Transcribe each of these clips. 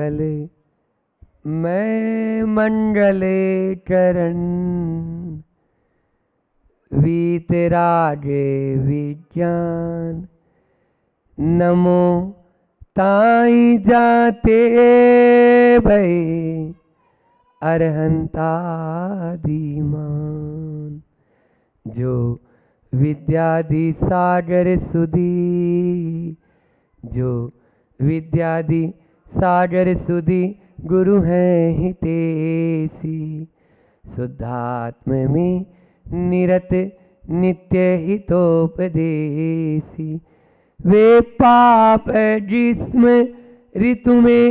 मंगल मैं मंगले चरण वीतरागे विज्ञान नमो ताई जाते भई अरहंता दीमान जो विद्यादि सागर सुधी जो विद्यादि सागर सुधी गुरु हैं हितेसी शुद्धात्म में निरत नित्य हितोपदेसी वे पाप जिस्म ऋतु में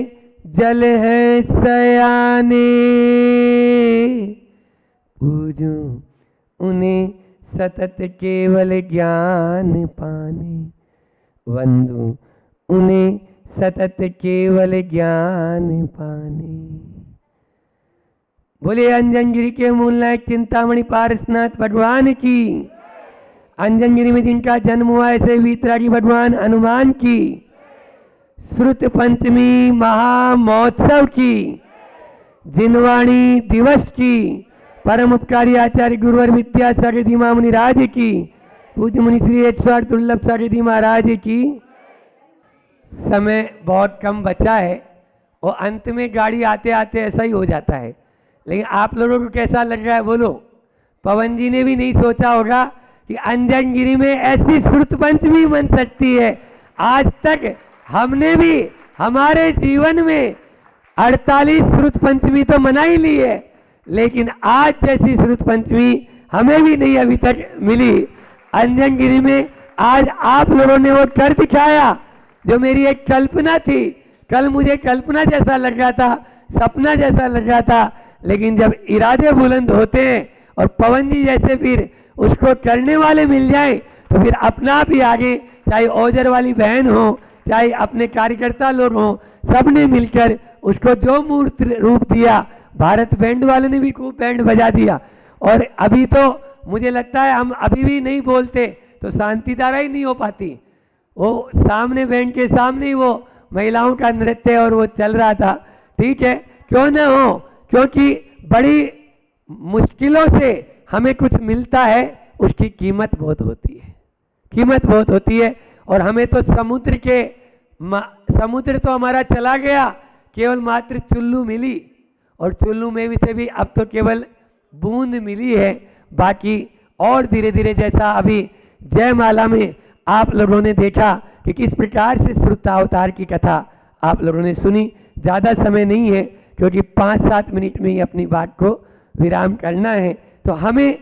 जल है सयाने पूजू उन्हें सतत केवल ज्ञान पाने वंदू उन्हें सतत केवल ज्ञान पाने। बोले अंजनगिरी के मूलनायक चिंतामणि पारसनाथ भगवान की। अंजनगिरी में जिनका जन्म हुआ ऐसे वीतरागी भगवान हनुमान की। श्रुत पंचमी महामहोत्सव की, जिनवाणी दिवस की, परम उपकारी आचार्य गुरुवर विद्यासागर धीमा मुनि राज की, पूज्य मुनि श्री 108 दुर्लभ सागर धी महाराज की। समय बहुत कम बचा है और अंत में गाड़ी आते आते ऐसा ही हो जाता है, लेकिन आप लोगों को कैसा लग रहा है बोलो। पवन जी ने भी नहीं सोचा होगा कि अंजनगिरी में ऐसी श्रुत पंचमी बन सकती है। आज तक हमने भी हमारे जीवन में 48 श्रुत पंचमी तो मना ही ली है, लेकिन आज जैसी श्रुत पंचमी हमें भी नहीं अभी तक मिली। अंजनगिरी में आज आप लोगों ने वो कर दिखाया जो मेरी एक कल्पना थी। कल मुझे कल्पना जैसा लग रहा था, सपना जैसा लग रहा था, लेकिन जब इरादे बुलंद होते हैं और पवन जी जैसे फिर उसको करने वाले मिल जाए तो फिर अपना आप ही आगे, चाहे ओजर वाली बहन हो, चाहे अपने कार्यकर्ता लोग हों, सब ने मिलकर उसको जो मूर्त रूप दिया। भारत बैंड वाले ने भी खूब बैंड बजा दिया। और अभी तो मुझे लगता है हम अभी भी नहीं बोलते तो शांति धारा ही नहीं हो पाती। वो सामने बैंड के सामने ही वो महिलाओं का नृत्य और वो चल रहा था। ठीक है, क्यों ना हो, क्योंकि बड़ी मुश्किलों से हमें कुछ मिलता है, उसकी कीमत बहुत होती है, कीमत बहुत होती है। और हमें तो समुद्र तो हमारा चला गया, केवल मात्र चुल्लू मिली, और चुल्लू में भी से भी अब तो केवल बूंद मिली है। बाकी और धीरे धीरे, जैसा अभी जयमाला में आप लोगों ने देखा कि किस प्रकार से श्रुतावतार की कथा आप लोगों ने सुनी। ज़्यादा समय नहीं है क्योंकि 5-7 मिनट में ही अपनी बात को विराम करना है। तो हमें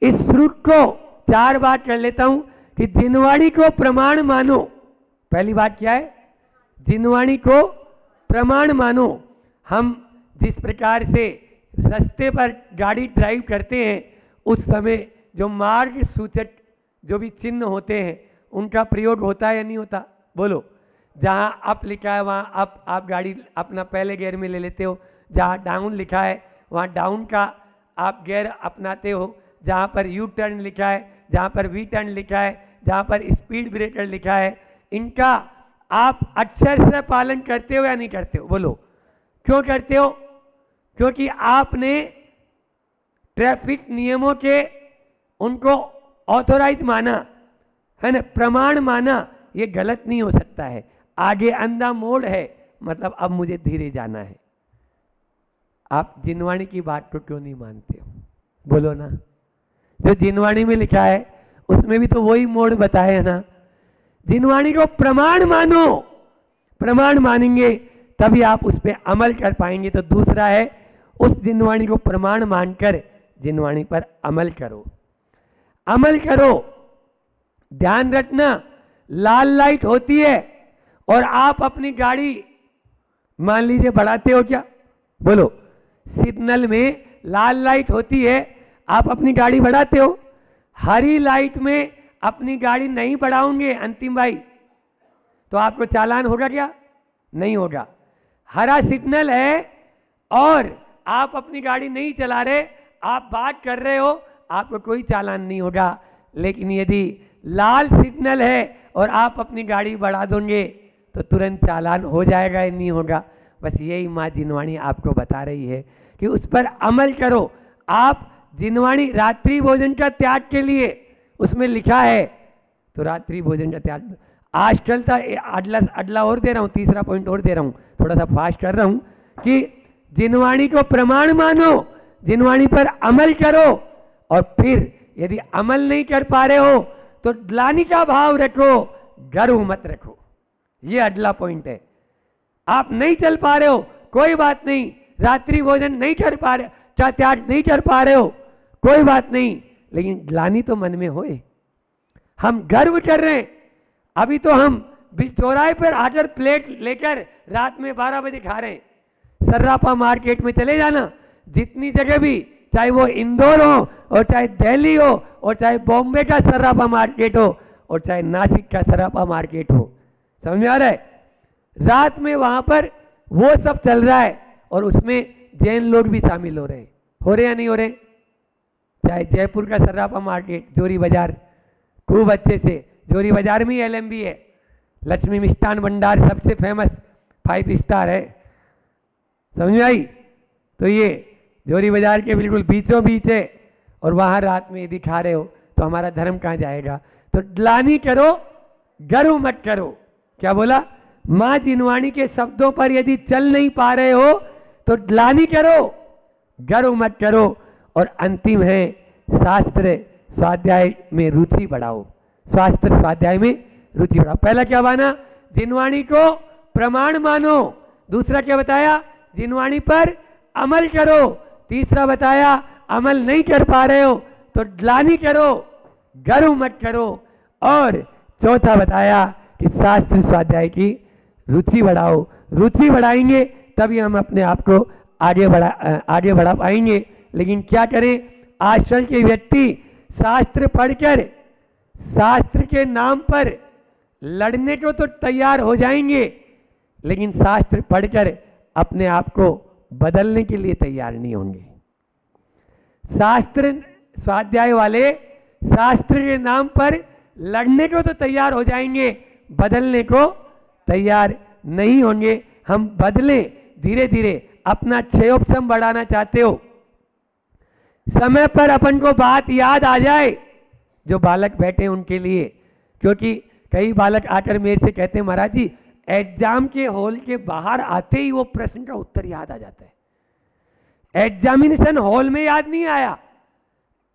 इस श्रुत को 4 बात कर लेता हूं कि जिनवाणी को प्रमाण मानो। पहली बात क्या है? जिनवाणी को प्रमाण मानो। हम जिस प्रकार से रास्ते पर गाड़ी ड्राइव करते हैं, उस समय जो मार्ग सूचक जो भी चिन्ह होते हैं उनका प्रयोग होता है या नहीं होता? बोलो। जहाँ अप लिखा है वहाँ अप, आप गाड़ी अपना पहले गियर में ले लेते हो। जहाँ डाउन लिखा है वहाँ डाउन का आप गियर अपनाते हो। जहाँ पर यू टर्न लिखा है, जहाँ पर वी टर्न लिखा है, जहाँ पर स्पीड ब्रेकर लिखा है, इनका आप अक्षर से पालन करते हो या नहीं करते हो? बोलो। क्यों करते हो? क्योंकि आपने ट्रैफिक नियमों के उनको ऑथोराइज माना है ना, प्रमाण माना। ये गलत नहीं हो सकता है। आगे अंधा मोड़ है, मतलब अब मुझे धीरे जाना है। आप जिनवाणी की बात को क्यों नहीं मानते हो? बोलो ना। जो जिनवाणी में लिखा है उसमें भी तो वही मोड़ बताए है ना। जिनवाणी को प्रमाण मानो। प्रमाण मानेंगे तभी आप उस पर अमल कर पाएंगे। तो दूसरा है, उस जिनवाणी को प्रमाण मानकर जिनवाणी पर अमल करो। अमल करो। ध्यान रखना, लाल लाइट होती है और आप अपनी गाड़ी मान लीजिए बढ़ाते हो क्या? बोलो। सिग्नल में लाल लाइट होती है, आप अपनी गाड़ी बढ़ाते हो। हरी लाइट में अपनी गाड़ी नहीं बढ़ाओगे अंतिम भाई, तो आपको चालान होगा क्या? नहीं होगा। हरा सिग्नल है और आप अपनी गाड़ी नहीं चला रहे, आप बात कर रहे हो, आपको कोई चालान नहीं होगा। लेकिन यदि लाल सिग्नल है और आप अपनी गाड़ी बढ़ा दोगे तो तुरंत चालान हो जाएगा या नहीं होगा? बस यही माँ जिनवाणी आपको बता रही है कि उस पर अमल करो। आप जिनवाणी रात्रि भोजन का त्याग के लिए उसमें लिखा है, तो रात्रि भोजन का त्याग आज चलता अगला और दे रहा हूँ, तीसरा पॉइंट और दे रहा हूँ, थोड़ा सा फास्ट कर रहा हूँ कि जिनवाणी को प्रमाण मानो, जिनवाणी पर अमल करो, और फिर यदि अमल नहीं कर पा रहे हो तो ग्लानि का भाव रखो, गर्व मत रखो। ये अगला पॉइंट है। आप नहीं चल पा रहे हो, कोई बात नहीं, रात्रि भोजन नहीं कर पा रहे, क्या त्याग नहीं कर पा रहे हो, कोई बात नहीं, लेकिन ग्लानि तो मन में होए। हम गर्व कर रहे हैं, अभी तो हम चौराहे पर आकर प्लेट लेकर रात में 12 बजे खा रहे हैं। सर्राफा मार्केट में चले जाना, जितनी जगह भी, चाहे वो इंदौर हो और चाहे दिल्ली हो और चाहे बॉम्बे का सर्राफा मार्केट हो और चाहे नासिक का सर्राफा मार्केट हो, समझ में आ रहा है, रात में वहां पर वो सब चल रहा है और उसमें जैन लोग भी शामिल हो रहे या नहीं हो रहे। चाहे जयपुर का सर्राफा मार्केट, जोरी बाजार, खूब अच्छे से, जोरी बाजार में LMB है, लक्ष्मी मिष्ठान भंडार सबसे फेमस 5 स्टार है, समझ में आई। तो ये जोरी बाजार के बिल्कुल बीचों बीच है और वहां रात में यदि खा रहे हो तो हमारा धर्म कहाँ जाएगा। तो ग्लानि करो, गर्व मत करो। क्या बोला, माँ जिनवाणी के शब्दों पर यदि चल नहीं पा रहे हो तो ग्लानि करो, गर्व मत करो। और अंतिम है, शास्त्र स्वाध्याय में रुचि बढ़ाओ, शास्त्र स्वाध्याय में रुचि बढ़ाओ। पहला क्या माना, जिनवाणी को प्रमाण मानो। दूसरा क्या बताया, जिनवाणी पर अमल करो। तीसरा बताया, अमल नहीं कर पा रहे हो तो ग्लानि करो, गर्व मत करो। और चौथा बताया कि शास्त्र स्वाध्याय की रुचि बढ़ाओ। रुचि बढ़ाएंगे तभी हम अपने आप को आगे बढ़ा पाएंगे। लेकिन क्या करें, आजकल के व्यक्ति शास्त्र पढ़कर शास्त्र के नाम पर लड़ने को तो तैयार हो जाएंगे, लेकिन शास्त्र पढ़कर अपने आप को बदलने के लिए तैयार नहीं होंगे। शास्त्र स्वाध्याय वाले शास्त्र के नाम पर लड़ने को तो तैयार हो जाएंगे, बदलने को तैयार नहीं होंगे। हम बदले धीरे धीरे, अपना क्षयोपशम बढ़ाना चाहते हो, समय पर अपन को बात याद आ जाए, जो बालक बैठे उनके लिए, क्योंकि कई बालक आकर मेरे से कहते हैं महाराज जी एग्जाम के हॉल के बाहर आते ही वो प्रश्न का उत्तर याद आ जाता है। एग्जामिनेशन हॉल में याद नहीं आया,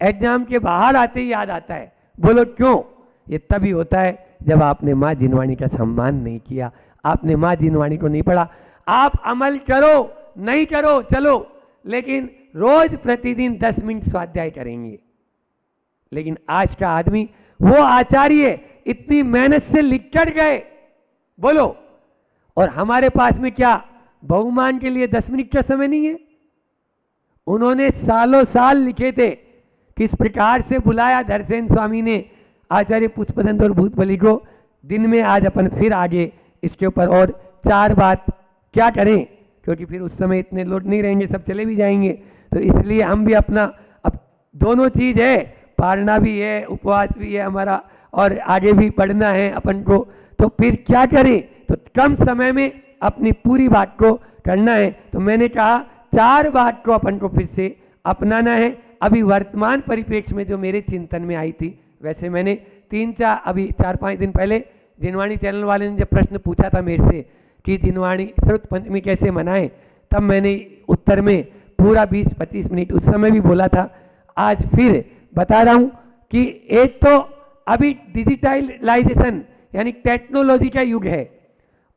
एग्जाम के बाहर आते ही याद आता है। बोलो क्यों? ये तभी होता है जब आपने माँ जिनवाणी का सम्मान नहीं किया, आपने माँ जिनवाणी को नहीं पढ़ा। आप अमल करो नहीं करो चलो, लेकिन रोज प्रतिदिन 10 मिनट स्वाध्याय करेंगे। लेकिन आज का आदमी, वो आचार्य इतनी मेहनत से लिख कर गए, बोलो, और हमारे पास में क्या बहुमान के लिए 10 मिनट का समय नहीं है? उन्होंने सालों साल लिखे थे। किस प्रकार से बुलाया धरसेन स्वामी ने आचार्य पुष्पदंत और भूतबली को। दिन में आज अपन फिर आगे इसके ऊपर और 4 बात क्या करें, क्योंकि फिर उस समय इतने लोग नहीं रहेंगे, सब चले भी जाएंगे। तो इसलिए हम भी अपना, अब दोनों चीज है, पारना भी है, उपवास भी है हमारा, और आगे भी पढ़ना है अपन को। तो फिर क्या करें, तो कम समय में अपनी पूरी बात को करना है। तो मैंने कहा 4 बात को अपन को फिर से अपनाना है। अभी वर्तमान परिप्रेक्ष्य में जो मेरे चिंतन में आई थी, वैसे मैंने 4-5 दिन पहले जिनवाणी चैनल वाले ने जब प्रश्न पूछा था मेरे से कि जिनवाणी श्रुत पंचमी कैसे मनाएं, तब मैंने उत्तर में पूरा 20-25 मिनट उस समय भी बोला था। आज फिर बता रहा हूं कि एक तो अभी डिजिटलाइजेशन यानी टेक्नोलॉजी का युग है,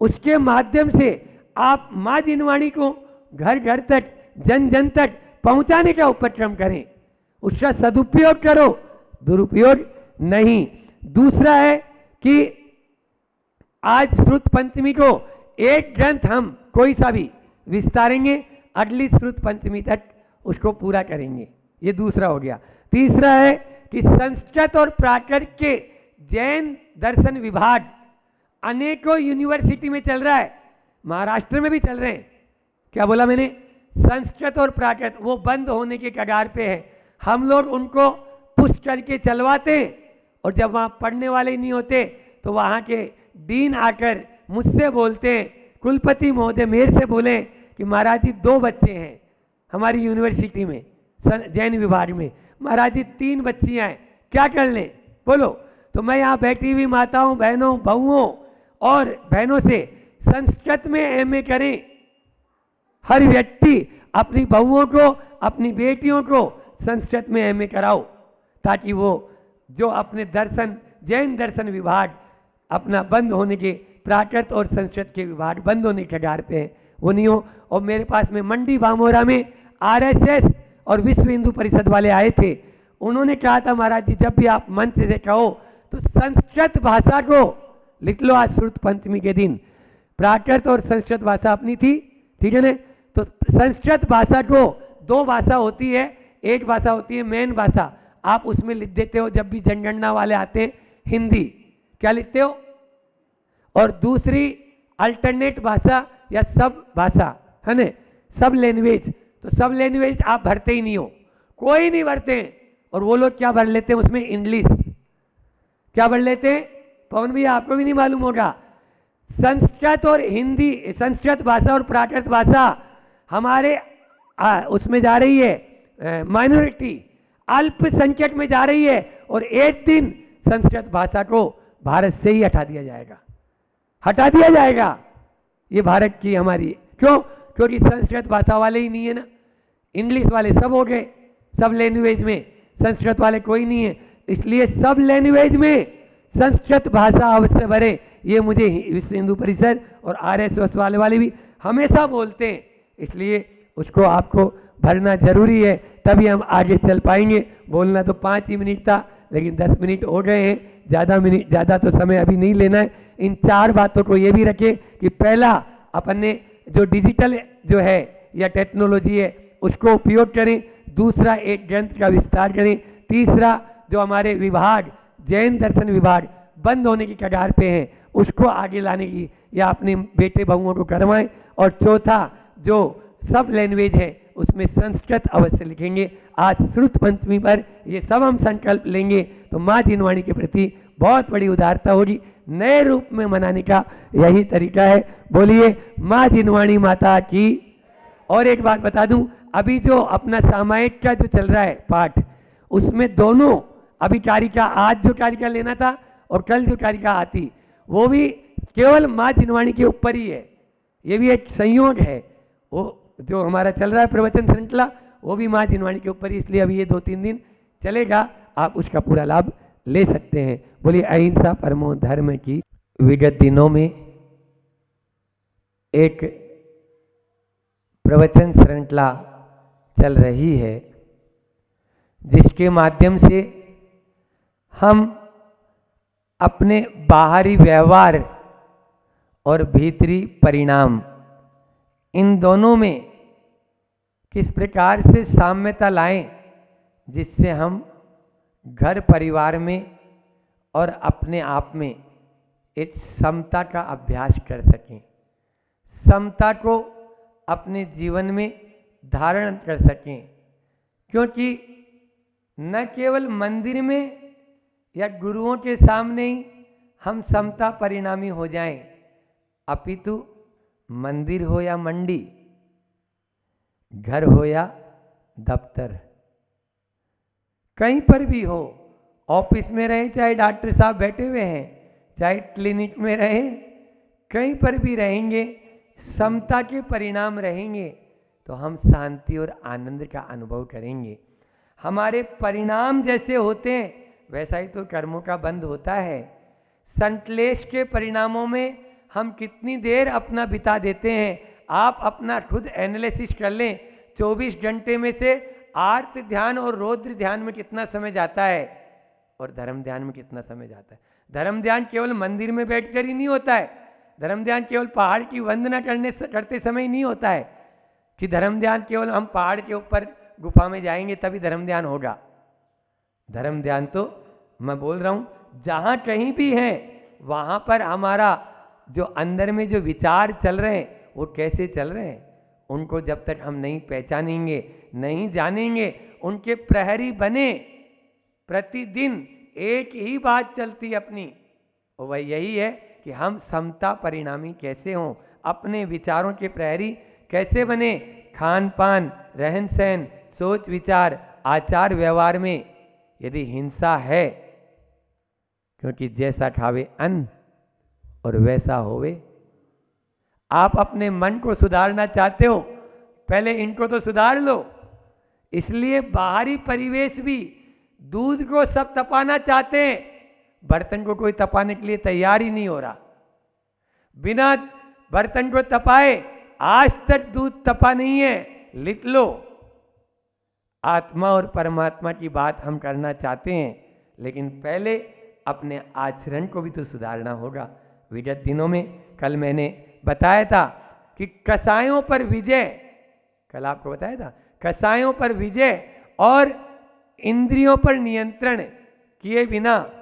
उसके माध्यम से आप माँ जिनवाणी को घर घर तक, जन जन तक पहुंचाने का उपक्रम करें, उसका सदुपयोग करो, दुरुपयोग नहीं। दूसरा है कि आज श्रुत पंचमी को एक ग्रंथ हम कोई सा भी विस्तारेंगे, अगली श्रुत पंचमी तक उसको पूरा करेंगे, ये दूसरा हो गया। तीसरा है कि संस्कृत और प्राकृत के जैन दर्शन विभाग अनेकों यूनिवर्सिटी में चल रहा है, महाराष्ट्र में भी चल रहे हैं। क्या बोला मैंने? संस्कृत और प्राकृत वो बंद होने के कगार पे है। हम लोग उनको पुश करके चलवाते हैं, और जब वहाँ पढ़ने वाले नहीं होते तो वहाँ के डीन आकर मुझसे बोलते हैं कुलपति महोदय मेरे से बोले कि महाराज जी 2 बच्चे हैं हमारी यूनिवर्सिटी में जैन विभाग में, महाराज जी 3 बच्चियां हैं, क्या कर लें बोलो। तो मैं यहाँ बैठी हुई माताओं, बहनों, बहुओं और बहनों से संस्कृत में एमए करें। हर व्यक्ति अपनी बहुओं को, अपनी बेटियों को संस्कृत में एमए कराओ, ताकि वो जो अपने दर्शन, जैन दर्शन विभाग अपना बंद होने के, प्राकृत और संस्कृत के विभाग बंद होने के कगार पे हैं, वो नहीं हो। और मेरे पास में मंडी बामोरा में आरएसएस और विश्व हिंदू परिषद वाले आए थे, उन्होंने कहा था महाराज जी जब भी आप मंच से कहो तो संस्कृत भाषा को लिख लो। आज श्रुत पंचमी के दिन प्राकृत और संस्कृत भाषा अपनी थी, ठीक है ना। तो संस्कृत भाषा को 2 भाषा होती है, एक भाषा होती है मेन भाषा, आप उसमें लिख देते हो जब भी जनगणना वाले आते हैं हिंदी, क्या लिखते हो, और दूसरी अल्टरनेट भाषा या सब भाषा है ना, सब लैंग्वेज। तो सब लैंग्वेज आप भरते ही नहीं हो, कोई नहीं भरते हैं। और वो लोग क्या भर लेते हैं उसमें, इंग्लिश क्या भर लेते हैं, पवन भैया आपको भी नहीं मालूम होगा। संस्कृत और हिंदी, संस्कृत भाषा और प्राकृत भाषा हमारे उसमें जा रही है माइनॉरिटी, अल्पसंख्यक में जा रही है, और एक दिन संस्कृत भाषा को भारत से ही हटा दिया जाएगा, हटा दिया जाएगा। ये भारत की हमारी, क्यों, क्योंकि संस्कृत भाषा वाले ही नहीं है ना, इंग्लिश वाले सब हो गए, सब लैंग्वेज में संस्कृत वाले कोई नहीं है, इसलिए सब लैंग्वेज में संस्कृत भाषा अवश्य भरे। ये मुझे विश्व हिंदू परिषद और आरएसएस वाले भी हमेशा बोलते हैं, इसलिए उसको आपको भरना जरूरी है, तभी हम आगे चल पाएंगे। बोलना तो 5 ही मिनट था, लेकिन 10 मिनट हो गए हैं, ज़्यादा तो समय अभी नहीं लेना है। इन 4 बातों को ये भी रखें कि पहला अपन ने जो डिजिटल जो है या टेक्नोलॉजी है उसको उपयोग करें, दूसरा एक ग्रंथ का विस्तार करें, तीसरा जो हमारे विभाग, जैन दर्शन विभाग बंद होने की कगार पे हैं उसको आगे लाने की या अपने बेटे बहुओं को करवाएं, और चौथा जो सब लैंग्वेज है उसमें संस्कृत अवश्य लिखेंगे। आज श्रुत पंचमी पर ये सब हम संकल्प लेंगे तो माँ जिनवाणी के प्रति बहुत बड़ी उदारता होगी, नए रूप में मनाने का यही तरीका है। बोलिए माँ जिनवाणी माता की। और एक बात बता दूं, अभी जो अपना सामायिक का जो चल रहा है पाठ, उसमें दोनों अभी कारिका, आज जो कारिका लेना था और कल जो कारिका आती, वो भी केवल माँ जिनवाणी के ऊपर ही है। ये भी एक संयोग है, वो जो हमारा चल रहा है प्रवचन श्रृंखला वो भी माँ जिनवाणी के ऊपर ही, इसलिए अभी ये 2-3 दिन चलेगा, आप उसका पूरा लाभ ले सकते हैं। बोलिए अहिंसा परमो धर्म की। विगत दिनों में एक प्रवचन श्रृंखला चल रही है जिसके माध्यम से हम अपने बाहरी व्यवहार और भीतरी परिणाम, इन दोनों में किस प्रकार से साम्यता लाएं जिससे हम घर परिवार में और अपने आप में एक समता का अभ्यास कर सकें, समता को अपने जीवन में धारण कर सकें। क्योंकि न केवल मंदिर में या गुरुओं के सामने ही हम समता परिणामी हो जाएं, अपितु मंदिर हो या मंडी, घर हो या दफ्तर, कहीं पर भी हो, ऑफिस में रहे चाहे डॉक्टर साहब बैठे हुए हैं, चाहे क्लिनिक में रहे, कहीं पर भी रहेंगे, समता के परिणाम रहेंगे तो हम शांति और आनंद का अनुभव करेंगे। हमारे परिणाम जैसे होते हैं वैसा ही तो कर्मों का बंध होता है। संश्लेष के परिणामों में हम कितनी देर अपना बिता देते हैं, आप अपना खुद एनालिसिस कर लें। 24 घंटे में से आर्त ध्यान और रौद्र ध्यान में कितना समय जाता है और धर्म ध्यान में कितना समय जाता है। धर्म ध्यान केवल मंदिर में बैठकर ही नहीं होता है, धर्म ध्यान केवल पहाड़ की वंदना करते समय ही नहीं होता है कि धर्म ध्यान केवल हम पहाड़ के ऊपर गुफा में जाएंगे तभी धर्म ध्यान होगा। धर्म ध्यान तो मैं बोल रहा हूँ जहाँ कहीं भी है वहाँ पर हमारा जो अंदर में जो विचार चल रहे हैं वो कैसे चल रहे हैं, उनको जब तक हम नहीं पहचानेंगे, नहीं जानेंगे, उनके प्रहरी बने, प्रतिदिन एक ही बात चलती अपनी, और वह यही है कि हम समता परिणामी कैसे हों, अपने विचारों के प्रहरी कैसे बने? खान पान, रहन सहन, सोच विचार, आचार व्यवहार में यदि हिंसा है, क्योंकि जैसा खावे अन्न और वैसा होवे। आप अपने मन को सुधारना चाहते हो, पहले इनको तो सुधार लो। इसलिए बाहरी परिवेश भी, दूध को सब तपाना चाहते हैं, बर्तन को कोई तपाने के लिए तैयार ही नहीं हो रहा। बिना बर्तन को तपाए आज तक दूध तपा नहीं है, लिख लो। आत्मा और परमात्मा की बात हम करना चाहते हैं, लेकिन पहले अपने आचरण को भी तो सुधारना होगा। विगत दिनों में कल मैंने बताया था कि कसायों पर विजय, कल आपको बताया था, कसायों पर विजय और इंद्रियों पर नियंत्रण किए बिना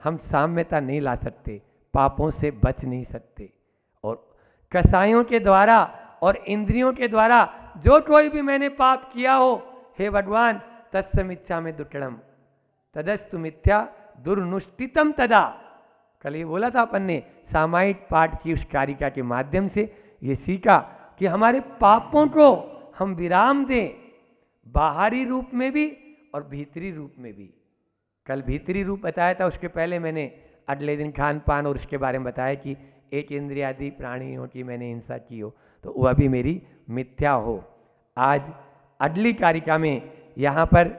हम साम्यता नहीं ला सकते, पापों से बच नहीं सकते। और कसायों के द्वारा और इंद्रियों के द्वारा जो कोई भी मैंने पाप किया हो, हे भगवान, तत्समिच्छा में दुटड़म तदस्तु मिथ्या दुर्नुष्टितम तदा। कल ये बोला था अपन ने, सामायिक पाठ की उस कारिका के माध्यम से ये सीखा कि हमारे पापों को हम विराम दें, बाहरी रूप में भी और भीतरी रूप में भी। कल भीतरी रूप बताया था, उसके पहले मैंने अगले दिन खान पान और उसके बारे में बताया कि एक इंद्रियादि प्राणियों की मैंने हिंसा की हो तो वह भी मेरी मिथ्या हो। आज अगली कारिका में यहाँ पर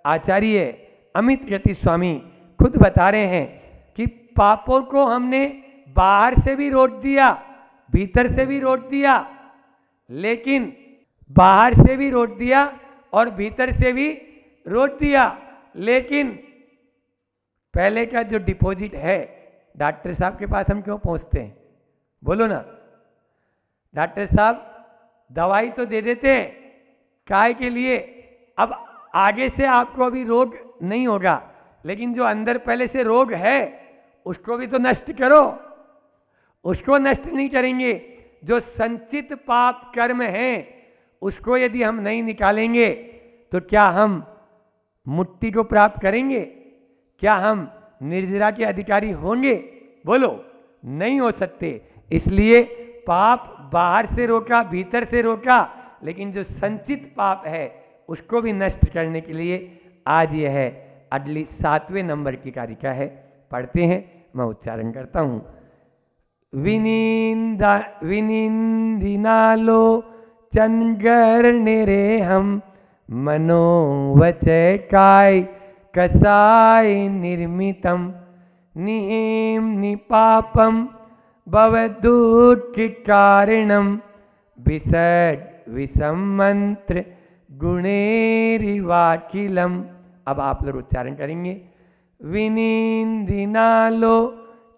आचार्य अमित यति स्वामी खुद बता रहे हैं कि पापों को हमने बाहर से भी रोक दिया, भीतर से भी रोक दिया, लेकिन बाहर से भी रोक दिया और भीतर से भी रोक दिया, लेकिन पहले का जो डिपॉजिट है, डॉक्टर साहब के पास हम क्यों पहुंचते हैं? बोलो ना। डॉक्टर साहब दवाई तो दे देते हैं, काय के लिए? अब आगे से आपको अभी रोग नहीं होगा, लेकिन जो अंदर पहले से रोग है उसको भी तो नष्ट करो। उसको नष्ट नहीं करेंगे, जो संचित पाप कर्म हैं उसको यदि हम नहीं निकालेंगे तो क्या हम मुक्ति को प्राप्त करेंगे? क्या हम निर्जरा के अधिकारी होंगे? बोलो, नहीं हो सकते। इसलिए पाप बाहर से रोका, भीतर से रोका, लेकिन जो संचित पाप है उसको भी नष्ट करने के लिए आज यह है अगली 7वें नंबर की कारिका है। पढ़ते हैं, मैं उच्चारण करता हूँ। विनिंदिनालो चंगर निरे हम मनोवचय काय कसाय निर्मितम निहेम निपापम भवदुःखिकारिणम विसर्ग विसमंत्र गुणेरिवाकिलम। अब आप लोग उच्चारण करेंगे। विनिंदिनालो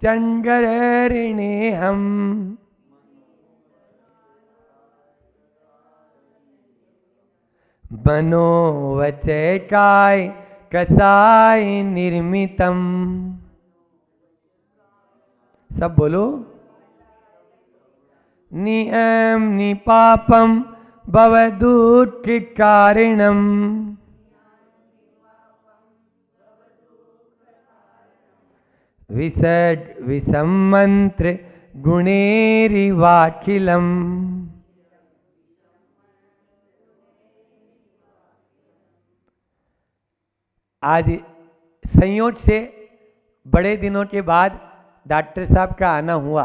चंगरिणे हम मनोवचय काय कसाय निर्मितम। सब बोलो। नियम निपापम भवदुःखिकारिणम विसर्ग विसमंत्र गुणेरिवाखिलम। आज संयोग से बड़े दिनों के बाद डॉक्टर साहब का आना हुआ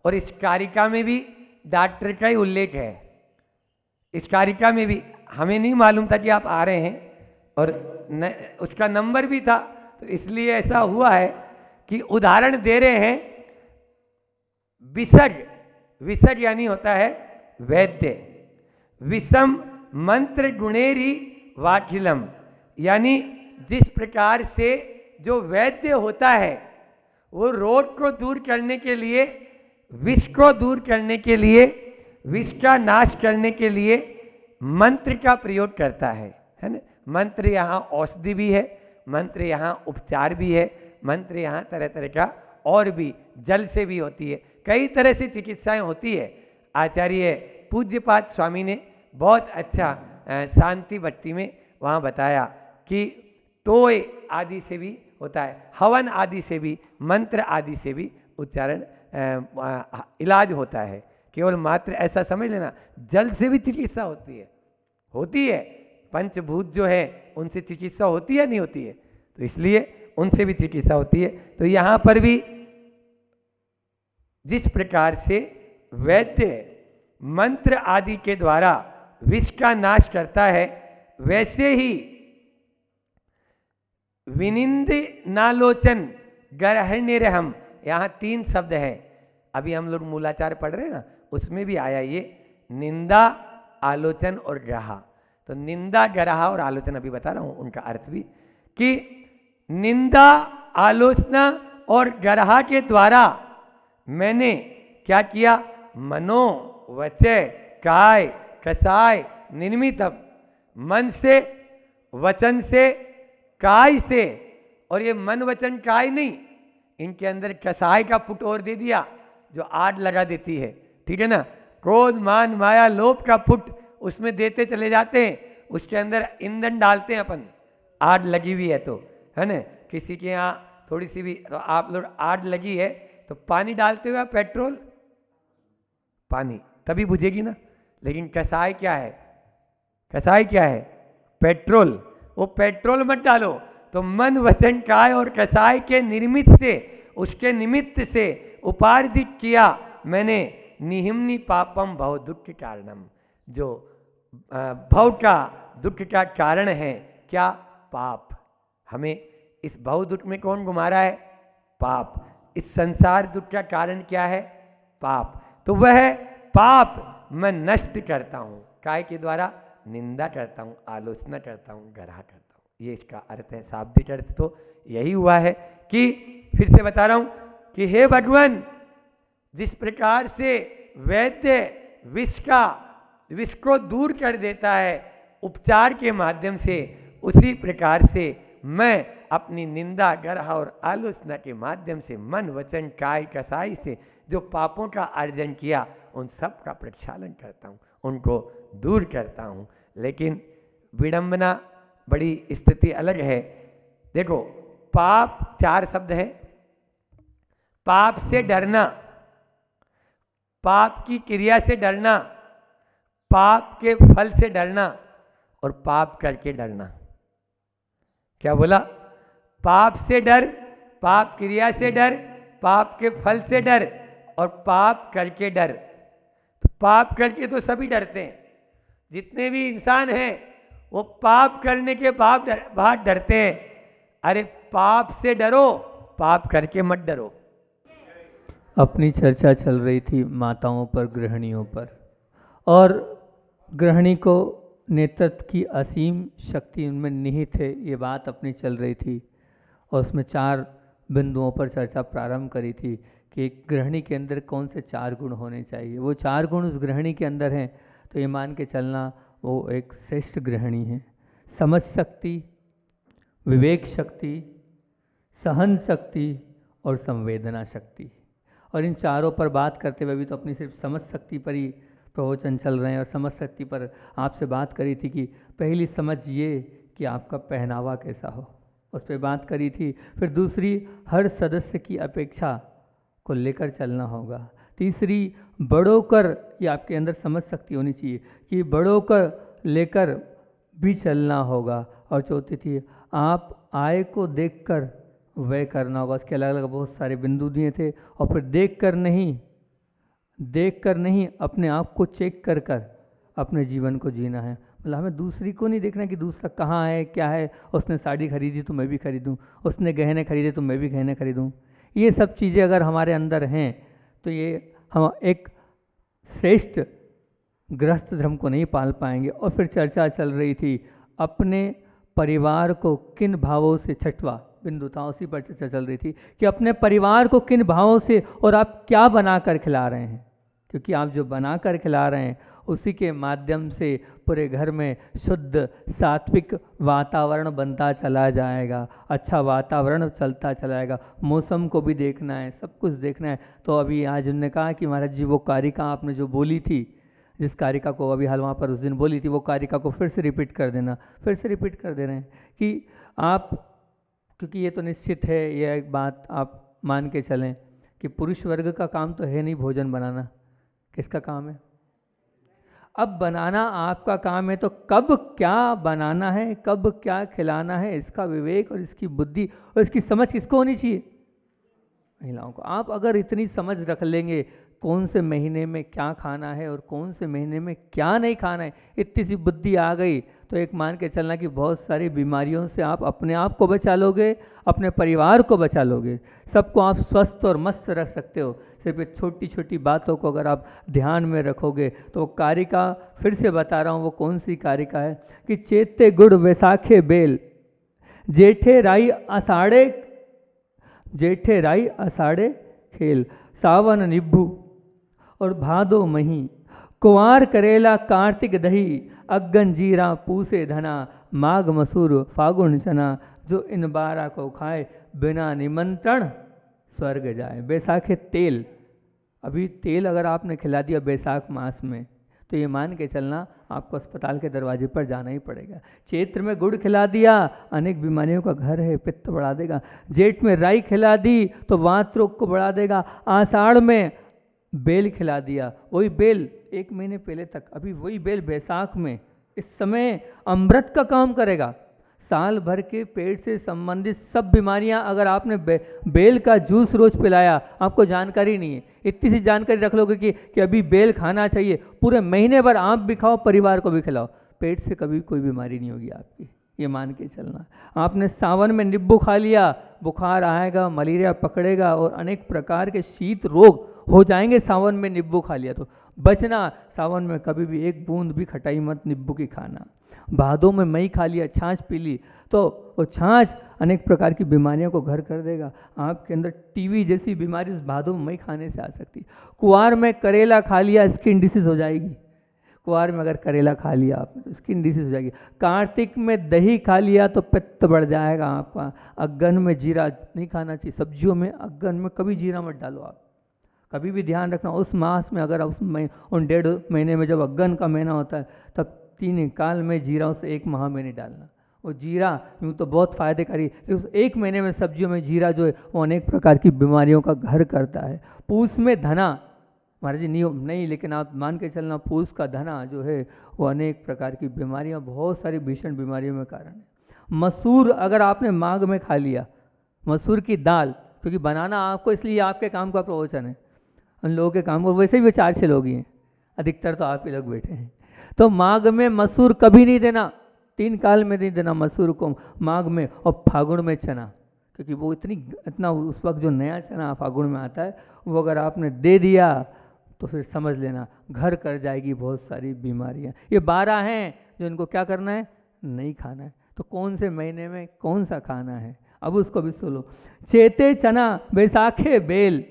और इस कारिका में भी डॉक्टर का ही उल्लेख है। इस कारिका में भी हमें नहीं मालूम था कि आप आ रहे हैं और उसका नंबर भी था, तो इसलिए ऐसा हुआ है कि उदाहरण दे रहे हैं। विसर्ग, विसर्ग यानी होता है वैद्य, विषम मंत्र गुणेरी वाखिलम, यानी जिस प्रकार से जो वैद्य होता है वो रोग को दूर करने के लिए, विष को दूर करने के लिए, विष का नाश करने के लिए मंत्र का प्रयोग करता है ना। मंत्र यहाँ औषधि भी है, मंत्र यहाँ उपचार भी है, मंत्र यहाँ तरह तरह का और भी, जल से भी होती है, कई तरह से चिकित्साएं होती है। आचार्य पूज्यपाद स्वामी ने बहुत अच्छा शांति भक्ति में वहाँ बताया कि तोय आदि से भी होता है, हवन आदि से भी, मंत्र आदि से भी उच्चारण इलाज होता है। केवल मात्र ऐसा समझ लेना, जल से भी चिकित्सा होती है, पंचभूत जो है उनसे चिकित्सा होती है नहीं होती है, तो इसलिए उनसे भी चिकित्सा होती है। तो यहाँ पर भी जिस प्रकार से वैद्य मंत्र आदि के द्वारा विष का नाश करता है, वैसे ही विनिंद नालोचन गरहनिरहम, यहाँ 3 शब्द हैं। अभी हम लोग मूलाचार पढ़ रहे हैं ना, उसमें भी आया ये निंदा, आलोचन और ग्रहा। तो निंदा, ग्रहा और आलोचन अभी बता रहा हूं उनका अर्थ भी, कि निंदा, आलोचना और ग्रहा के द्वारा मैंने क्या किया, मनो वचय काय कसाय निर्मितम, मन से, वचन से, काय से, और ये मन वचन काय नहीं, इनके अंदर कसाय का पुट और दे दिया जो आग लगा देती है, ठीक है ना। क्रोध मान माया लोभ का पुट उसमें देते चले जाते हैं, उसके अंदर ईंधन डालते हैं अपन, आग लगी हुई है तो, है ना। किसी के यहाँ थोड़ी सी भी, तो आप लोग आग लगी है तो पानी डालते हुए पेट्रोल, पानी तभी बुझेगी ना। लेकिन कसाय क्या है, कसाय क्या है, पेट्रोल। वो पेट्रोल मत डालो, तो मन वचन काय और कसाय के निर्मित से, उसके निमित्त से उपार्जित किया मैंने निहिम्नि पापम भव दुख कारणम, जो भव का दुख का कारण है क्या, पाप। हमें इस भव दुख में कौन घुमा रहा है, पाप। इस संसार दुख का कारण क्या है, पाप। तो वह पाप मैं नष्ट करता हूँ, काय के द्वारा, निंदा करता हूँ, आलोचना करता हूँ, ग्रह करता हूँ। ये इसका अर्थ है, शाब्दिक अर्थ तो यही हुआ है कि, फिर से बता रहा हूँ कि हे भगवान, जिस प्रकार से वैद्य विष को दूर कर देता है उपचार के माध्यम से, उसी प्रकार से मैं अपनी निंदा, ग्रह और आलोचना के माध्यम से मन वचन काय कसाई से जो पापों का अर्जन किया, उन सब का प्रक्षालन करता हूँ, उनको दूर करता हूँ। लेकिन विडंबना, बड़ी स्थिति अलग है। देखो, पाप 4 शब्द है। पाप से डरना, पाप की क्रिया से डरना, पाप के फल से डरना और पाप करके डरना। क्या बोला, पाप से डर, पाप क्रिया से डर, पाप के फल से डर और पाप करके डर। तो पाप करके तो सभी डरते हैं, जितने भी इंसान हैं वो पाप करने के बाद डरते हैं। अरे पाप से डरो, पाप करके मत डरो। अपनी चर्चा चल रही थी माताओं पर, गृहिणियों पर, और गृहिणी को नेतृत्व की असीम शक्ति उनमें निहित है, ये बात अपनी चल रही थी। और उसमें 4 बिंदुओं पर चर्चा प्रारंभ करी थी कि एक गृहिणी के अंदर कौन से 4 गुण होने चाहिए। वो 4 गुण उस गृहिणी के अंदर हैं, तो ये मान के चलना वो एक श्रेष्ठ गृहिणी है। समझ शक्ति, विवेक शक्ति, सहन शक्ति और संवेदना शक्ति। और इन चारों पर बात करते हुए भी तो अपनी सिर्फ समझ शक्ति पर ही प्रवचन चल रहे हैं, और समझ शक्ति पर आपसे बात करी थी कि पहली समझ ये कि आपका पहनावा कैसा हो, उस पर बात करी थी। फिर दूसरी, हर सदस्य की अपेक्षा को लेकर चलना होगा। तीसरी, बड़ों कर, ये आपके अंदर समझ शक्ति होनी चाहिए कि बड़ों कर लेकर भी चलना होगा। और चौथी थी, आप आय को देखकर व्यय करना होगा। उसके अलग अलग बहुत सारे बिंदु दिए थे। और फिर देख कर नहीं अपने आप को चेक कर कर अपने जीवन को जीना है। मतलब हमें दूसरी को नहीं देखना कि दूसरा कहाँ है, क्या है, उसने साड़ी खरीदी तो मैं भी खरीदूँ, उसने गहने खरीदे तो मैं भी गहने खरीदूँ। ये सब चीज़ें अगर हमारे अंदर हैं तो ये हम एक श्रेष्ठ गृहस्थ धर्म को नहीं पाल पाएंगे। और फिर चर्चा चल रही थी अपने परिवार को किन भावों से, 6वां बिंदु था, उसी पर चर्चा चल रही थी कि अपने परिवार को किन भावों से और आप क्या बनाकर खिला रहे हैं। क्योंकि आप जो बनाकर खिला रहे हैं उसी के माध्यम से पूरे घर में शुद्ध सात्विक वातावरण बनता चला जाएगा, अच्छा वातावरण चलता चला जाएगा। मौसम को भी देखना है, सब कुछ देखना है। तो अभी आज उन्होंने कहा कि महाराज जी वो कारिका आपने जो बोली थी, जिस कारिका को अभी हाल वहाँ पर उस दिन बोली थी, वो कारिका को फिर से रिपीट कर देना। फिर से रिपीट कर दे रहे हैं कि आप, क्योंकि ये तो निश्चित है, ये एक बात आप मान के चलें कि पुरुष वर्ग का काम तो है नहीं भोजन बनाना, किसका काम है? अब बनाना आपका काम है, तो कब क्या बनाना है, कब क्या खिलाना है, इसका विवेक और इसकी बुद्धि और इसकी समझ किसको होनी चाहिए? महिलाओं को। आप अगर इतनी समझ रख लेंगे कौन से महीने में क्या खाना है और कौन से महीने में क्या नहीं खाना है, इतनी सी बुद्धि आ गई तो एक मान के चलना कि बहुत सारी बीमारियों से आप अपने आप को बचा लोगे, अपने परिवार को बचा लोगे, सबको आप स्वस्थ और मस्त रख सकते हो। सिर्फ छोटी छोटी बातों को अगर आप ध्यान में रखोगे तो कारिका फिर से बता रहा हूँ वो कौन सी कारिका है कि चेते गुड़ वैसाखे बेल, जेठे राई आषाढ़े, जेठे राई आषाढ़े खेल, सावन निब्बू और भादो मही, कुंवार करेला कार्तिक दही, अग्गन जीरा पूसे धना, माघ मसूर फागुन चना, जो इन 12 को खाए बिना निमंत्रण स्वर्ग जाए। बैसाखे तेल, अभी तेल अगर आपने खिला दिया बैसाख मास में तो ये मान के चलना आपको अस्पताल के दरवाजे पर जाना ही पड़ेगा। चैत्र में गुड़ खिला दिया, अनेक बीमारियों का घर है, पित्त बढ़ा देगा। जेठ में राई खिला दी तो वात रोग को बढ़ा देगा। आषाढ़ में बेल खिला दिया, वही बेल 1 महीने पहले तक, अभी वही बेल बैसाख में इस समय अमृत का काम करेगा। साल भर के पेट से संबंधित सब बीमारियां अगर आपने बेल का जूस रोज पिलाया, आपको जानकारी नहीं है, इतनी सी जानकारी रख लोगे कि अभी बेल खाना चाहिए, पूरे महीने भर आप भी खाओ, परिवार को भी खिलाओ, पेट से कभी कोई बीमारी नहीं होगी आपकी, ये मान के चलना। आपने सावन में नींबू खा लिया, बुखार आएगा, मलेरिया पकड़ेगा और अनेक प्रकार के शीत रोग हो जाएंगे। सावन में नींबू खा लिया तो बचना, सावन में कभी भी 1 बूंद भी खटाई मत नींबू की खाना। भादों में मई खा लिया, छाछ पी ली तो वो छाछ अनेक प्रकार की बीमारियों को घर कर देगा। आपके अंदर टीवी जैसी बीमारी उस भादों में मई खाने से आ सकती है। कुंवार में करेला खा लिया, स्किन डिसीज हो जाएगी। कुंवार में अगर करेला खा लिया आपने तो स्किन डिसीज हो जाएगी। कार्तिक में दही खा लिया तो पित्त बढ़ जाएगा आपका। अगन में जीरा नहीं खाना चाहिए, सब्जियों में अगन में कभी जीरा मत डालो आप, कभी भी ध्यान रखना। उस मास में अगर उस उन 1.5 महीने में जब अगन का महीना होता है तब 3 काल में जीरा उसे 1 माह में नहीं डालना। वो जीरा यूँ तो बहुत फायदेकारी, लेकिन उस 1 महीने में सब्जियों में जीरा जो है वो अनेक प्रकार की बीमारियों का घर करता है। पूस में धना, महाराज जी नियम नहीं, लेकिन आप मान के चलना पूस का धना जो है वो अनेक प्रकार की बीमारियां, बहुत सारी भीषण बीमारियों में कारण है। मसूर अगर आपने माघ में खा लिया, मसूर की दाल, क्योंकि बनाना आपको इसलिए आपके काम का प्रवचन है, उन लोगों के काम को वैसे भी 4-6 लोग ही हैं, अधिकतर तो आप ही लोग बैठे हैं। तो माघ में मसूर कभी नहीं देना, 3 काल में नहीं देना मसूर को माघ में। और फागुन में चना, क्योंकि वो इतना उस वक्त जो नया चना फागुन में आता है वो अगर आपने दे दिया तो फिर समझ लेना घर कर जाएगी बहुत सारी बीमारियां। ये 12 हैं जो इनको क्या करना है, नहीं खाना है। तो कौन से महीने में कौन सा खाना है, अब उसको भी सुनो। चेते चना बैसाखे बेल,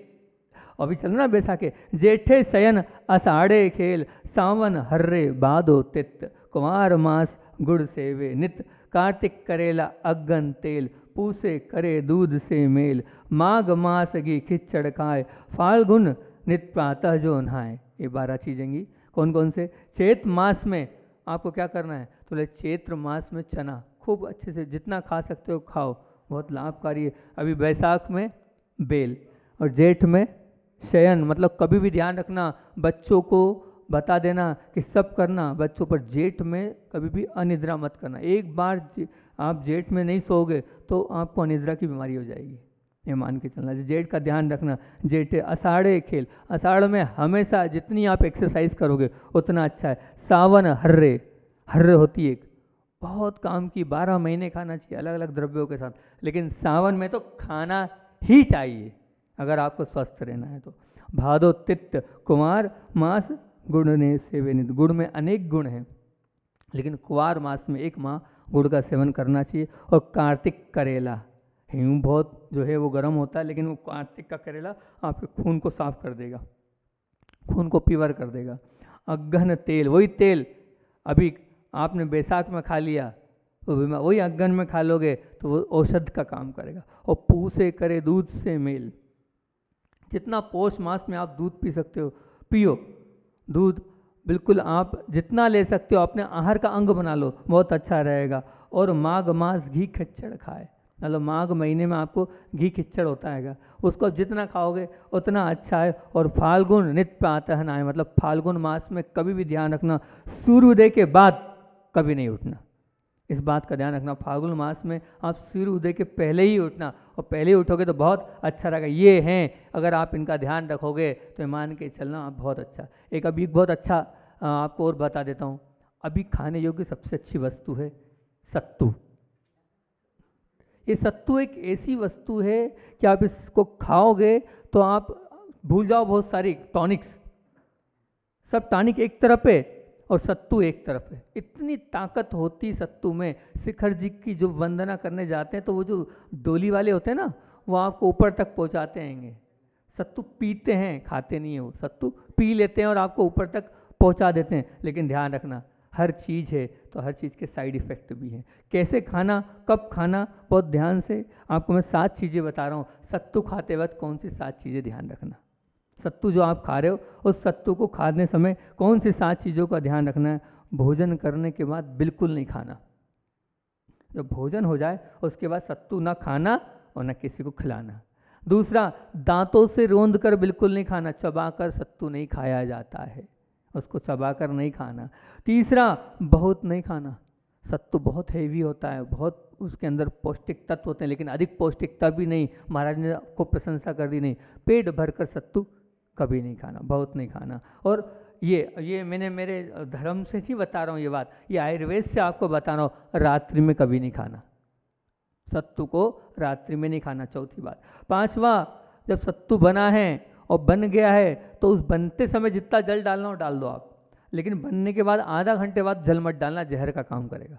अभी चलना ना बैसाखे। जेठे शयन आषाढ़े खेल, सावन हर्रे भादो तित, कुमार मास गुड़ सेवे नित, कार्तिक करेला अग्गन तेल, पूसे करे दूध से मेल, माघ मास की खिचड़ खाए, फाल्गुन नित प्रातः जो नहाए। ये 12 चीजेंगी। कौन कौन से? चैत मास में आपको क्या करना है, तो बोले चैत्र मास में चना खूब अच्छे से जितना खा सकते हो खाओ, बहुत लाभकारी है। अभी बैसाख में बेल और जेठ में शयन, मतलब कभी भी ध्यान रखना, बच्चों को बता देना कि सब करना, बच्चों पर जेठ में कभी भी अनिद्रा मत करना। एक बार आप जेठ में नहीं सोओगे तो आपको अनिद्रा की बीमारी हो जाएगी, ये मान के चलना। जेठ का ध्यान रखना। जेठे आषाढ़े खेल, आषाढ़ में हमेशा जितनी आप एक्सरसाइज करोगे उतना अच्छा है। सावन हर्रे, हर्रे होती है एक बहुत काम की, 12 महीने खाना चाहिए अलग अलग द्रव्यों के साथ, लेकिन सावन में तो खाना ही चाहिए अगर आपको स्वस्थ रहना है तो। भादो तित्त, कुमार मास गुड़ ने सेवनित, गुड़ में अनेक गुण हैं लेकिन कुमार मास में 1 माह गुड़ का सेवन करना चाहिए। और कार्तिक करेला, हिंग बहुत जो है वो गर्म होता है, लेकिन वो कार्तिक का करेला आपके खून को साफ कर देगा, खून को प्योर कर देगा। अगहन तेल, वही तेल अभी आपने बैसाख में खा लिया तो वही अगहन में खा लोगे तो वो औषध का काम करेगा। और पूसे करे दूध से मेल, जितना पौष मास में आप दूध पी सकते हो पियो, दूध बिल्कुल आप जितना ले सकते हो अपने आहार का अंग बना लो, बहुत अच्छा रहेगा। और माघ मास घी खच्चड़ खाए, मतलब माघ महीने में आपको घी खिच्चड़ होता है, उसको आप जितना खाओगे उतना अच्छा है। और फाल्गुन नित्य आता है ना, मतलब फाल्गुन मास में कभी भी ध्यान रखना, सूर्योदय के बाद कभी नहीं उठना। इस बात का ध्यान रखना, फाल्गुन मास में आप सूर्योदय के पहले ही उठना, और पहले ही उठोगे तो बहुत अच्छा रहेगा। ये हैं, अगर आप इनका ध्यान रखोगे तो मान के चलना आप बहुत अच्छा। एक अभी बहुत अच्छा आपको और बता देता हूँ, अभी खाने योग्य सबसे अच्छी वस्तु है सत्तू। ये सत्तू एक ऐसी वस्तु है कि आप इसको खाओगे तो आप भूल जाओ बहुत सारी टॉनिक्स, सब टॉनिक एक तरफ है और सत्तू एक तरफ है। इतनी ताकत होती सत्तू में। शिखर जी की जो वंदना करने जाते हैं तो वो जो डोली वाले होते हैं ना, वो आपको ऊपर तक पहुंचाते हैंगे। सत्तू पीते हैं, खाते नहीं है, वो सत्तू पी लेते हैं और आपको ऊपर तक पहुंचा देते हैं। लेकिन ध्यान रखना, हर चीज़ है तो हर चीज़ के साइड इफ़ेक्ट भी हैं। कैसे खाना, कब खाना, बहुत ध्यान से आपको मैं 7 चीज़ें बता रहा हूँ। सत्तू खाते वक्त कौन सी 7 चीज़ें ध्यान रखना। सत्तू जो आप खा रहे हो, उस सत्तू को खाने समय कौन सी 7 चीज़ों का ध्यान रखना है। भोजन करने के बाद बिल्कुल नहीं खाना। जब भोजन हो जाए उसके बाद सत्तू ना खाना और ना किसी को खिलाना। दूसरा, दांतों से रोंद कर बिल्कुल नहीं खाना, चबाकर सत्तू नहीं खाया जाता है, उसको चबाकर नहीं खाना। तीसरा, बहुत नहीं खाना, सत्तू बहुत हेवी होता है, बहुत उसके अंदर पौष्टिक तत्व होते हैं, लेकिन अधिक पौष्टिकता भी नहीं। महाराज ने आपको प्रशंसा कर दी नहीं। पेट भरकर सत्तू कभी नहीं खाना, बहुत नहीं खाना। और ये मैंने मेरे धर्म से नहीं बता रहा हूँ ये बात, ये आयुर्वेद से आपको बता रहा हूँ। रात्रि में कभी नहीं खाना, सत्तू को रात्रि में नहीं खाना। चौथी बात। पांचवा, जब सत्तू बना है और बन गया है तो उस बनते समय जितना जल डालना हो डाल दो आप, लेकिन बनने के बाद आधा घंटे बाद जल मत डालना, जहर का काम करेगा।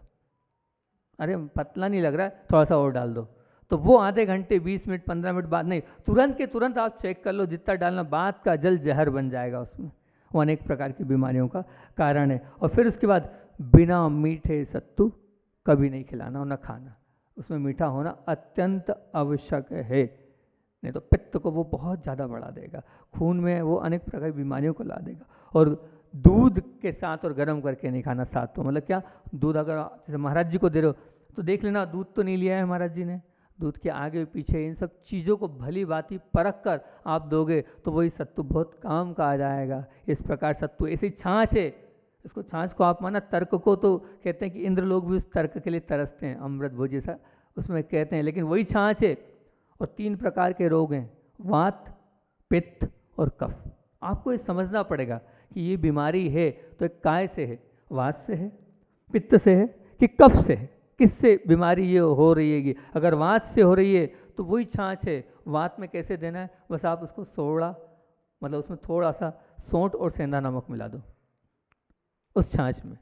अरे पतला नहीं लग रहा है, थोड़ा सा और डाल दो, तो वो आधे घंटे 20 मिनट 15 मिनट बाद नहीं, तुरंत के तुरंत आप चेक कर लो, जितना डालना, बाद का जल जहर बन जाएगा उसमें। वो अनेक प्रकार की बीमारियों का कारण है। और फिर उसके बाद बिना मीठे सत्तू कभी नहीं खिलाना और न खाना, उसमें मीठा होना अत्यंत आवश्यक है, नहीं तो पित्त को वो बहुत ज़्यादा बढ़ा देगा, खून में वो अनेक प्रकार की बीमारियों को ला देगा। और दूध के साथ और गर्म करके नहीं खाना साथ, तो मतलब क्या, दूध अगर जैसे महाराज जी को दे रहे हो तो देख लेना दूध तो नहीं लिया है महाराज जी ने, दूध के आगे पीछे इन सब चीज़ों को भली भांति परख कर आप दोगे तो वही सत्तू बहुत काम का आ जाएगा। इस प्रकार सत्तू ऐसी छाछ है, इसको छाछ को आप माना, तर्क को तो कहते हैं कि इंद्र लोग भी उस तर्क के लिए तरसते हैं, अमृत भोज जैसा उसमें कहते हैं, लेकिन वही छाछ है। और 3 प्रकार के रोग हैं, वात, पित्त और कफ। आपको ये समझना पड़ेगा कि ये बीमारी है तो एक काय से है, वात से है, पित्त से है कि कफ से है, किससे बीमारी ये हो रही है। अगर वात से हो रही है तो वही छाछ है। वात में कैसे देना है, बस आप उसको सोड़ा, मतलब उसमें थोड़ा सा सौंठ और सेंधा नमक मिला दो उस छाछ में।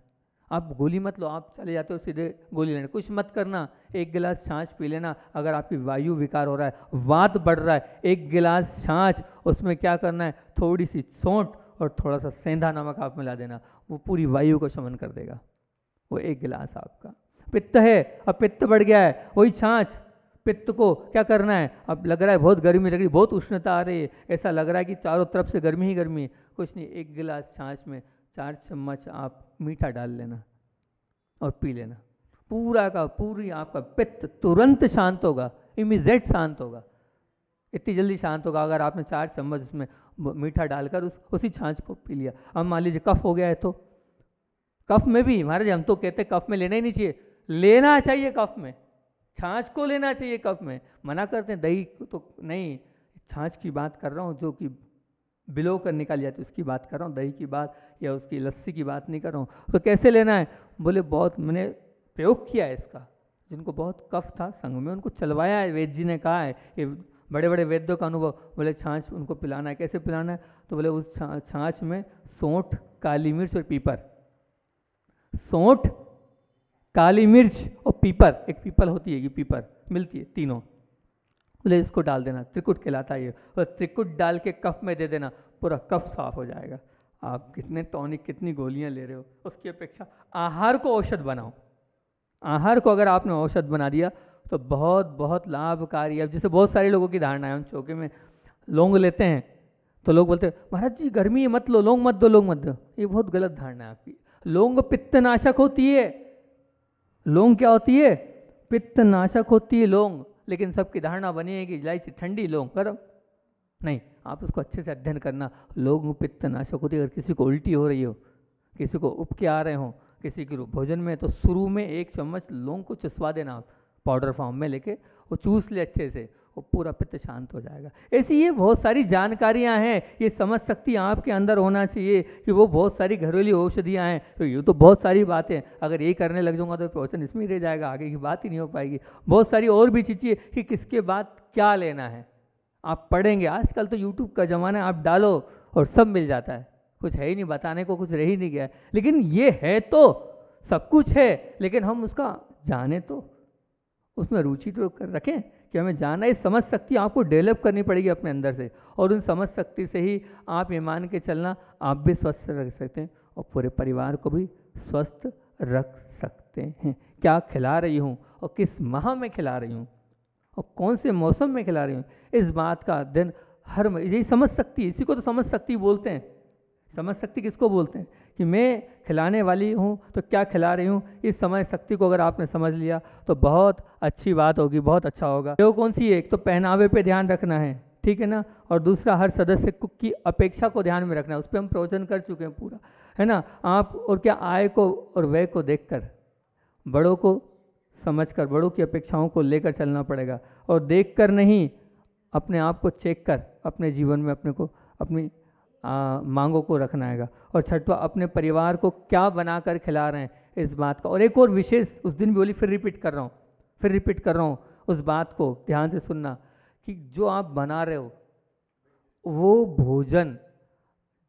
आप गोली मत लो, आप चले जाते हो सीधे गोली लेने, कुछ मत करना, 1 गिलास छाछ पी लेना। अगर आपकी वायु विकार हो रहा है, वात बढ़ रहा है, 1 गिलास छाछ, उसमें क्या करना है, थोड़ी सी सौंठ और थोड़ा सा सेंधा नमक आप मिला देना, वो पूरी वायु को शमन कर देगा, वो 1 गिलास आपका। पित्त है, अब पित्त बढ़ गया है, वही छाछ, पित्त को क्या करना है, अब लग रहा है बहुत गर्मी लग रही, बहुत उष्णता आ रही है, ऐसा लग रहा है कि चारों तरफ से गर्मी ही गर्मी है, कुछ नहीं, 1 गिलास छाछ में 4 चम्मच आप मीठा डाल लेना और पी लेना, पूरा का पूरी आपका पित्त तुरंत शांत होगा, इमीडिएट शांत होगा, इतनी जल्दी शांत होगा अगर आपने 4 चम्मच उसमें मीठा डालकर उसी छाछ को पी लिया। अब मान लीजिए कफ हो गया है, तो कफ में भी महाराज हम तो कहते हैं कफ में लेना ही नहीं चाहिए, लेना चाहिए कफ में, छाछ को लेना चाहिए कफ में, मना करते हैं दही तो नहीं, छाछ की बात कर रहा हूँ, जो कि बिलो कर निकाल जाती है उसकी बात कर रहा हूँ, दही की बात या उसकी लस्सी की बात नहीं कर रहा हूँ। तो कैसे लेना है, बोले बहुत मैंने प्रयोग किया है इसका, जिनको बहुत कफ था संघ में उनको चलवाया है, वैद्य जी ने कहा है, ये बड़े बड़े वैद्यों का अनुभव, बोले छाछ उनको पिलाना है, कैसे पिलाना है, तो बोले उस छाछ में सौंठ, काली मिर्च और पीपर, सौंठ, काली मिर्च और पीपर, एक पीपल होती है कि पीपर मिलती है, तीनों, बोले इसको डाल देना, त्रिकुट कहलाता है ये, और त्रिकुट डाल के कफ में दे देना, पूरा कफ साफ हो जाएगा। आप कितने टॉनिक कितनी गोलियां ले रहे हो, उसकी अपेक्षा आहार को औषध बनाओ, आहार को अगर आपने औषध बना दिया तो बहुत बहुत लाभकारी है। जैसे बहुत सारे लोगों की धारणा है, हम चौके में लौंग लेते हैं तो लोग बोलते हैं महाराज जी गर्मी है मत लो, लौंग मत दो, लौंग मत दो, ये बहुत गलत धारणा है आपकी। लौंग पित्तनाशक होती है, लौंग क्या होती है, पित्त नाशक होती है लौंग, लेकिन सबकी धारणा बनी है कि इलायची ठंडी लौंग गर्म, नहीं, आप उसको अच्छे से अध्ययन करना। लौंग पित्त नाशक होती है। अगर किसी को उल्टी हो रही हो, किसी को उपके आ रहे हो, किसी के भोजन में, तो शुरू में 1 चम्मच लौंग को चुसवा देना, पाउडर फॉर्म में लेके वो चूस ले अच्छे से, वो पूरा पित्त शांत हो जाएगा। ऐसी ये बहुत सारी जानकारियां हैं, ये समझ शक्ति आपके अंदर होना चाहिए कि वो बहुत सारी घरेलू औषधियां हैं। तो ये तो बहुत सारी बातें, अगर ये करने लग जाऊंगा तो क्वेश्चन इसमें ही रह जाएगा, आगे की बात ही नहीं हो पाएगी। बहुत सारी और भी चीज़ें कि किसके बाद क्या लेना है, आप पढ़ेंगे। आजकल तो यूट्यूब का ज़माना है, आप डालो और सब मिल जाता है, कुछ है ही नहीं बताने को, कुछ रह ही नहीं गया। लेकिन ये है तो सब कुछ है, लेकिन हम उसका जाने तो, उसमें रुचि तो रखें कि हमें जाना। इस समझ शक्ति आपको डेवलप करनी पड़ेगी अपने अंदर से, और उन समझ शक्ति से ही आप ये मान के चलना आप भी स्वस्थ रख सकते हैं और पूरे परिवार को भी स्वस्थ रख सकते हैं। क्या खिला रही हूँ और किस माह में खिला रही हूँ और कौन से मौसम में खिला रही हूँ, इस बात का अध्ययन हर यही समझ शक्ति, इसी को तो समझ शक्ति बोलते हैं। समझ शक्ति किसको बोलते हैं कि मैं खिलाने वाली हूँ तो क्या खिला रही हूँ, इस समझ शक्ति को अगर आपने समझ लिया तो बहुत अच्छी बात होगी, बहुत अच्छा होगा। वो कौन सी है, एक तो पहनावे पे ध्यान रखना है, ठीक है ना, और दूसरा हर सदस्य की अपेक्षा को ध्यान में रखना है। उस पर हम प्रवचन कर चुके हैं पूरा, है ना। आप और क्या आय को और व्यय को देखकर, बड़ों को समझकर, बड़ों की अपेक्षाओं को लेकर चलना पड़ेगा, और देखकर नहीं, अपने आप को चेक कर अपने जीवन में अपने को, अपनी मांगों को रखना है। और छठवा, अपने परिवार को क्या बनाकर खिला रहे हैं, इस बात का। और एक और विशेष, उस दिन भी बोली, फिर रिपीट कर रहा हूँ, उस बात को ध्यान से सुनना कि जो आप बना रहे हो वो भोजन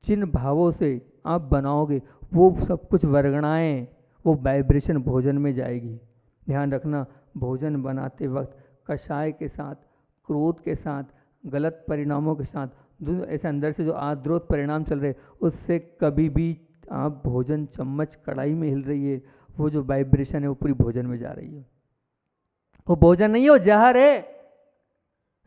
जिन भावों से आप बनाओगे, वो सब कुछ वर्गणाएं, वो वाइब्रेशन भोजन में जाएगी। ध्यान रखना, भोजन बनाते वक्त कषाय के साथ, क्रोध के साथ, गलत परिणामों के साथ, जो ऐसे अंदर से जो आद्रोत परिणाम चल रहे, उससे कभी भी आप भोजन चम्मच कढ़ाई में हिल रही है, वो जो वाइब्रेशन है वो पूरी भोजन में जा रही है। वो भोजन नहीं हो, जहर है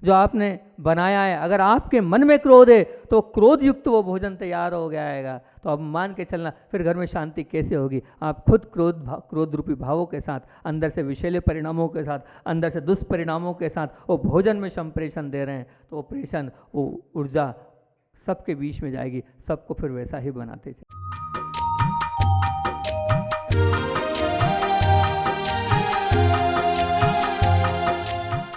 जो आपने बनाया है। अगर आपके मन में क्रोध है तो क्रोध युक्त वो भोजन तैयार हो गया आएगा। तो अब मान के चलना, फिर घर में शांति कैसे होगी। आप खुद क्रोध रूपी भावों के साथ, अंदर से विषैले परिणामों के साथ, अंदर से दुष्परिणामों के साथ वो भोजन में संप्रेषण दे रहे हैं, तो वो प्रेषण, वो ऊर्जा सबके बीच में जाएगी, सबको फिर वैसा ही बनाते चले।